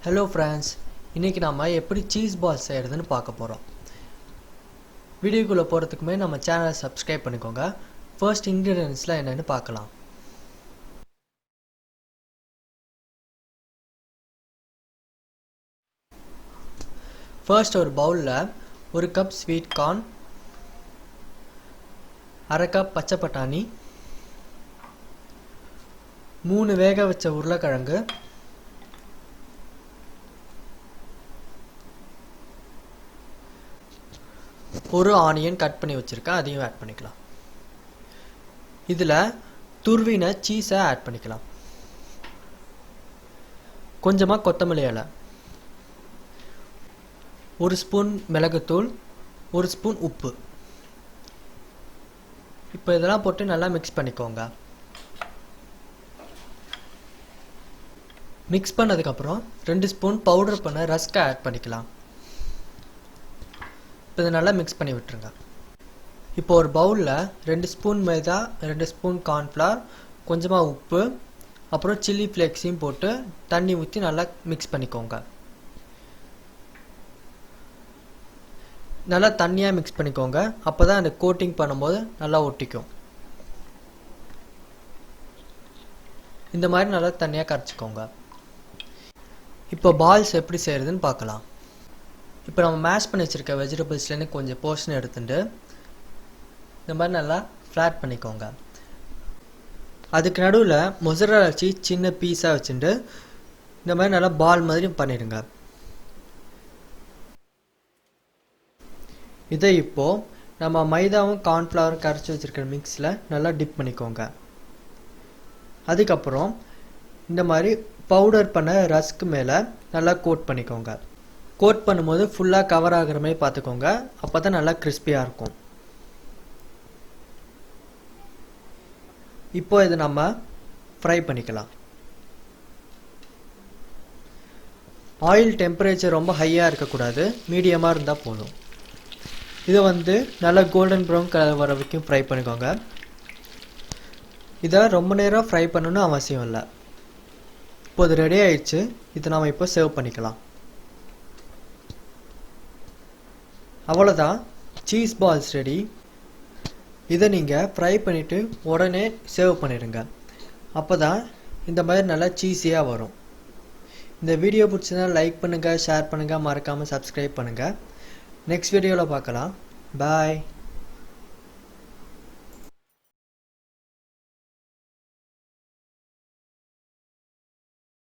Hello friends, இன்னைக்கு நாம எப்படி சீஸ் பால்ஸ் செய்யறதுன்னு பார்க்க போறோம். வீடியோக்குள்ள போறதுக்கு முன்னாடி நம்ம சேனலை சப்ஸ்கிரைப் பண்ணிக்கோங்க. ஃபர்ஸ்ட் இன்கிரிடியன்ட்ஸ்லாம் என்னன்னு பார்க்கலாம். ஃபர்ஸ்ட் ஒரு பவுல்ல ஒரு கப் ஸ்வீட் கார்ன், அரை கப் பச்சை பட்டாணி, 3 வேக வச்ச உருளைக்கிழங்கு, ஒரு ஆனியன் கட் பண்ணி வச்சிருக்கேன், அதையும் ஆட் பண்ணிக்கலாம். இதுல துருவின சீஸை ஆட் பண்ணிக்கலாம். கொஞ்சமா கொத்தமல்லி இலை, 1 ஸ்பூன் மிளகுத்தூள், 1 ஸ்பூன் உப்பு. இப்போ இதெல்லாம் போட்டு நல்லா மிக்ஸ் பண்ணிக்கோங்க. மிக்ஸ் பண்ணதுக்கப்புறம் 2 ஸ்பூன் பவுடர் பண்ண ரஸ்கை ஆட் பண்ணிக்கலாம். இப்போ இதை நல்லா மிக்ஸ் பண்ணி விட்டுருங்க. இப்போ ஒரு பவுலில் 2 ஸ்பூன் மைதா, 2 ஸ்பூன் கார்ன்ஃப்ளவர், கொஞ்சமாக உப்பு, அப்புறம் சில்லி ஃப்ளேக்ஸையும் போட்டு தண்ணி ஊற்றி நல்லா மிக்ஸ் பண்ணிக்கோங்க. நல்லா தண்ணியாக மிக்ஸ் பண்ணிக்கோங்க, அப்போ தான் அந்த கோட்டிங் பண்ணும்போது நல்லா ஒட்டிக்கும். இந்த மாதிரி நல்லா தண்ணியாக கரைச்சிக்கோங்க. இப்போ பால்ஸ் எப்படி செய்கிறதுன்னு பார்க்கலாம். இப்போ நம்ம மேஷ் பண்ணி வச்சுருக்க வெஜிடபிள்ஸ்லேருந்து கொஞ்சம் போர்ஷன் எடுத்துட்டு இந்த மாதிரி நல்லா ஃப்ளாட் பண்ணிக்கோங்க. அதுக்கு நடுவில் மொசரல்லா சீஸ் சின்ன பீஸாக வச்சுட்டு இந்த மாதிரி நல்லா பால் மாதிரி பண்ணிடுங்க. இதை இப்போது நம்ம மைதாவும் கார்ன்ஃப்ளவரும் கரைச்சி வச்சுருக்கிற மிக்ஸில் நல்லா டிப் பண்ணிக்கோங்க. அதுக்கப்புறம் இந்த மாதிரி பவுடர் பண்ண ரஸ்க்கு மேலே நல்லா கோட் பண்ணிக்கோங்க. கோட் பண்ணும்போது ஃபுல்லாக கவர் ஆகிற மாதிரி பார்த்துக்கோங்க, அப்போ தான் நல்லா கிறிஸ்பியாக இருக்கும். இப்போ இதை நம்ம ஃப்ரை பண்ணிக்கலாம். ஆயில் டெம்பரேச்சர் ரொம்ப ஹையாக இருக்கக்கூடாது, மீடியமாக இருந்தால் போதும். இதை நல்லா கோல்டன் ப்ரௌன் கலர் வர வரைக்கும் ஃப்ரை பண்ணிக்கோங்க. இதை ரொம்ப நேரம் ஃப்ரை பண்ணணும்னு அவசியம் இல்லை. இப்போ இது ரெடி ஆயிடுச்சு. இதை நாம் இப்போ சர்வ் பண்ணிக்கலாம். அவ்வளோதான், சீஸ் பால்ஸ் ரெடி. இதை நீங்கள் ஃப்ரை பண்ணிவிட்டு உடனே சர்வ் பண்ணிடுங்க, அப்போ தான் இந்த மாதிரி நல்லா சீஸியாக வரும். இந்த வீடியோ பிடிச்சதுனா லைக் பண்ணுங்கள், ஷேர் பண்ணுங்கள், மறக்காமல் சப்ஸ்கிரைப் பண்ணுங்கள். நெக்ஸ்ட் வீடியோவில் பார்க்கலாம். பாய்.